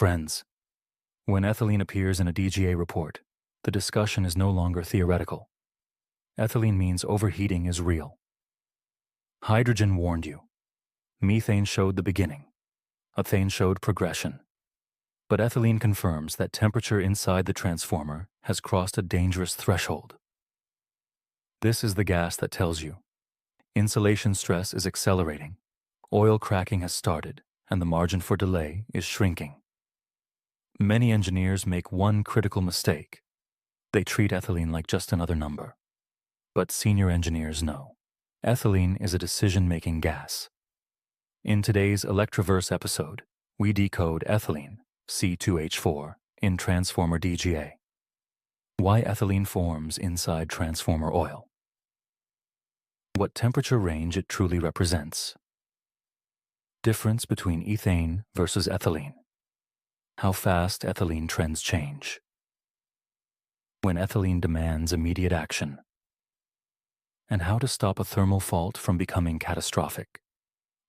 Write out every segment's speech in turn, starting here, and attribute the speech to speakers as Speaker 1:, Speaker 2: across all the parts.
Speaker 1: Friends, when ethylene appears in a DGA report, the discussion is no longer theoretical. Ethylene means overheating is real. Hydrogen warned you. Methane showed the beginning. Ethane showed progression. But ethylene confirms that temperature inside the transformer has crossed a dangerous threshold. This is the gas that tells you insulation stress is accelerating, oil cracking has started, and the margin for delay is shrinking. Many engineers make one critical mistake. They treat ethylene like just another number. But senior engineers know ethylene is a decision-making gas. In today's Electroverse episode, we decode ethylene, C2H4, in transformer DGA. Why ethylene forms inside transformer oil. What temperature range it truly represents. Difference between ethane versus ethylene. How fast ethylene trends change. When ethylene demands immediate action. And how to stop a thermal fault from becoming catastrophic.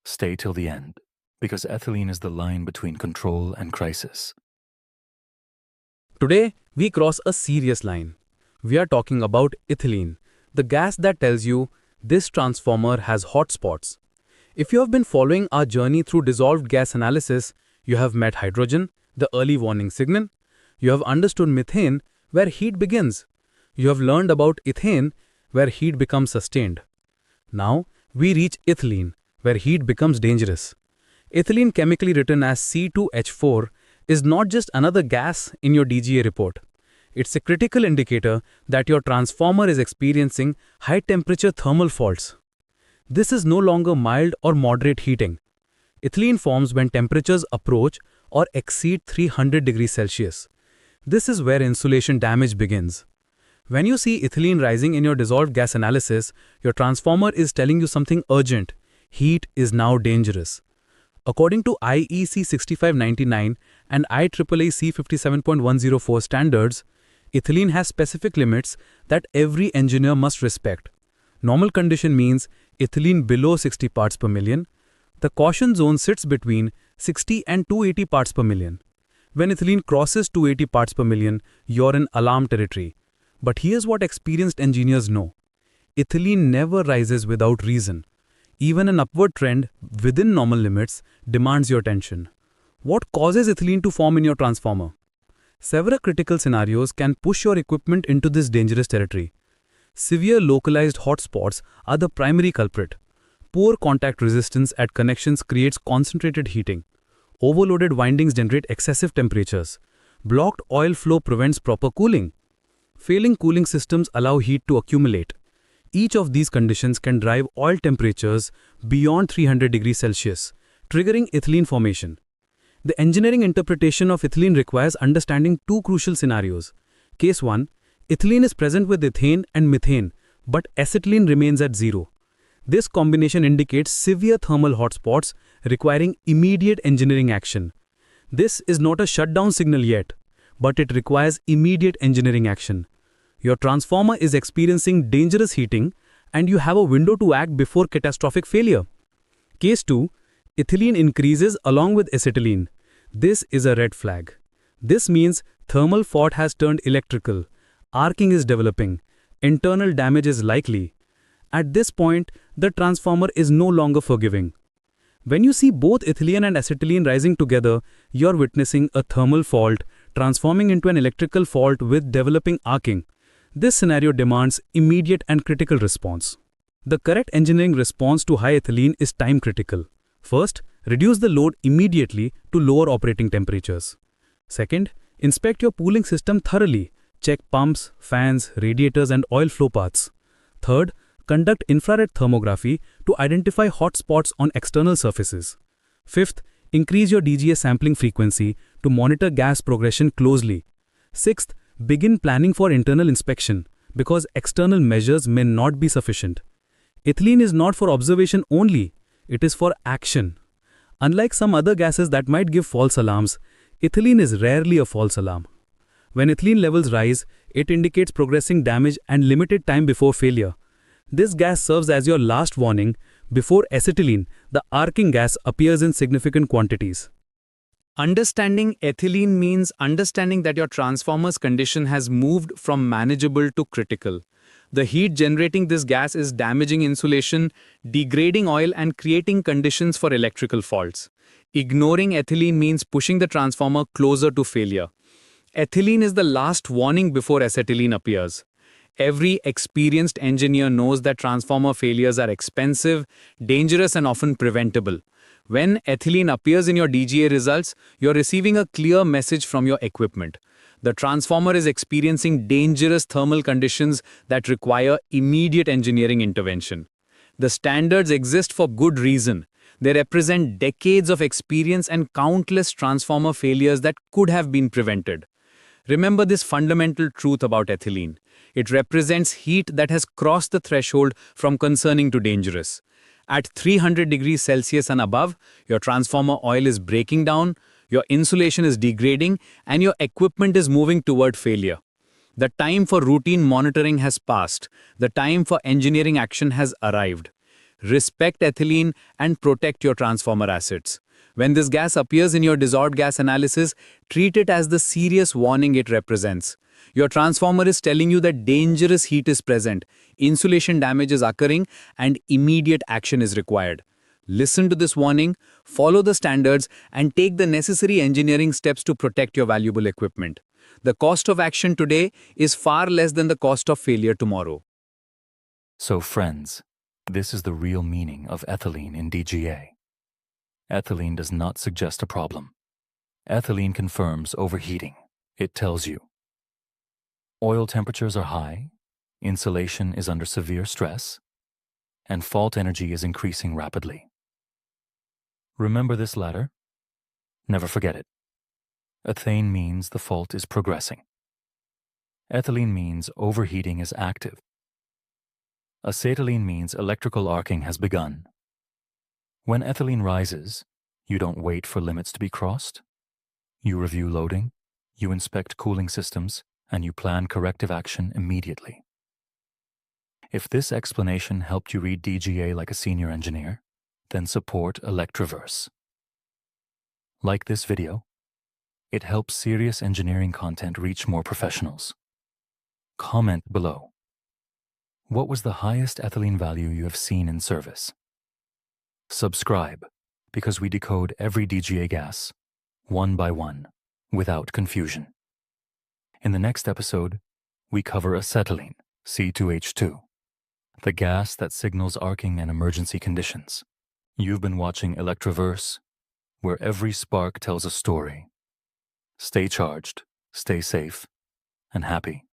Speaker 1: Stay till the end, because ethylene is the line between control and crisis.
Speaker 2: Today, we cross a serious line. We are talking about ethylene, the gas that tells you this transformer has hotspots. If you have been following our journey through dissolved gas analysis, you have met hydrogen, the early warning signal. You have understood methane, where heat begins. You have learned about ethane, where heat becomes sustained. Now, we reach ethylene, where heat becomes dangerous. Ethylene, chemically written as C2H4, is not just another gas in your DGA report. It's a critical indicator that your transformer is experiencing high-temperature thermal faults. This is no longer mild or moderate heating. Ethylene forms when temperatures approach or exceed 300 degrees Celsius. This is where insulation damage begins. When you see ethylene rising in your dissolved gas analysis, your transformer is telling you something urgent. Heat is now dangerous. According to IEC 6599 and IEEE C57.104 standards, ethylene has specific limits that every engineer must respect. Normal condition means ethylene below 60 parts per million. The caution zone sits between 60 and 280 parts per million. When ethylene crosses 280 parts per million, you're in alarm territory. But here's what experienced engineers know. Ethylene never rises without reason. Even an upward trend within normal limits demands your attention. What causes ethylene to form in your transformer? Several critical scenarios can push your equipment into this dangerous territory. Severe localized hotspots are the primary culprit. Poor contact resistance at connections creates concentrated heating. Overloaded windings generate excessive temperatures. Blocked oil flow prevents proper cooling. Failing cooling systems allow heat to accumulate. Each of these conditions can drive oil temperatures beyond 300 degrees Celsius, triggering ethylene formation. The engineering interpretation of ethylene requires understanding two crucial scenarios. Case 1. Ethylene is present with ethane and methane, but acetylene remains at zero. This combination indicates severe thermal hotspots requiring immediate engineering action. This is not a shutdown signal yet, but it requires immediate engineering action. Your transformer is experiencing dangerous heating, and you have a window to act before catastrophic failure. Case 2. Ethylene increases along with acetylene. This is a red flag. This means thermal fault has turned electrical. Arcing is developing. Internal damage is likely. At this point, the transformer is no longer forgiving. When you see both ethylene and acetylene rising together, you're witnessing a thermal fault transforming into an electrical fault with developing arcing. This scenario demands immediate and critical response. The correct engineering response to high ethylene is time critical. First, reduce the load immediately to lower operating temperatures. Second, inspect your cooling system thoroughly. Check pumps, fans, radiators, and oil flow paths. Third, conduct infrared thermography to identify hot spots on external surfaces. Fifth, increase your DGA sampling frequency to monitor gas progression closely. Sixth, begin planning for internal inspection because external measures may not be sufficient. Ethylene is not for observation only, it is for action. Unlike some other gases that might give false alarms, ethylene is rarely a false alarm. When ethylene levels rise, it indicates progressing damage and limited time before failure. This gas serves as your last warning before acetylene, the arcing gas, appears in significant quantities. Understanding ethylene means understanding that your transformer's condition has moved from manageable to critical. The heat generating this gas is damaging insulation, degrading oil, and creating conditions for electrical faults. Ignoring ethylene means pushing the transformer closer to failure. Ethylene is the last warning before acetylene appears. Every experienced engineer knows that transformer failures are expensive, dangerous, and often preventable. When ethylene appears in your DGA results, you're receiving a clear message from your equipment. The transformer is experiencing dangerous thermal conditions that require immediate engineering intervention. The standards exist for good reason. They represent decades of experience and countless transformer failures that could have been prevented. Remember this fundamental truth about ethylene. It represents heat that has crossed the threshold from concerning to dangerous. At 300 degrees Celsius and above, your transformer oil is breaking down, your insulation is degrading, and your equipment is moving toward failure. The time for routine monitoring has passed. The time for engineering action has arrived. Respect ethylene and protect your transformer assets. When this gas appears in your dissolved gas analysis, treat it as the serious warning it represents. Your transformer is telling you that dangerous heat is present, insulation damage is occurring, and immediate action is required. Listen to this warning, follow the standards, and take the necessary engineering steps to protect your valuable equipment. The cost of action today is far less than the cost of failure tomorrow.
Speaker 1: So friends, this is the real meaning of ethylene in DGA. Ethylene does not suggest a problem. Ethylene confirms overheating. It tells you oil temperatures are high, insulation is under severe stress, and fault energy is increasing rapidly. Remember this latter? Never forget it. Ethane means the fault is progressing. Ethylene means overheating is active. Acetylene means electrical arcing has begun. When ethylene rises, you don't wait for limits to be crossed. You review loading, you inspect cooling systems, and you plan corrective action immediately. If this explanation helped you read DGA like a senior engineer, then support Electroverse. Like this video, it helps serious engineering content reach more professionals. Comment below. What was the highest ethylene value you have seen in service? Subscribe, because we decode every DGA gas, one by one, without confusion. In the next episode, we cover acetylene, C2H4, the gas that signals arcing and emergency conditions. You've been watching Electroverse, where every spark tells a story. Stay charged, stay safe, and happy.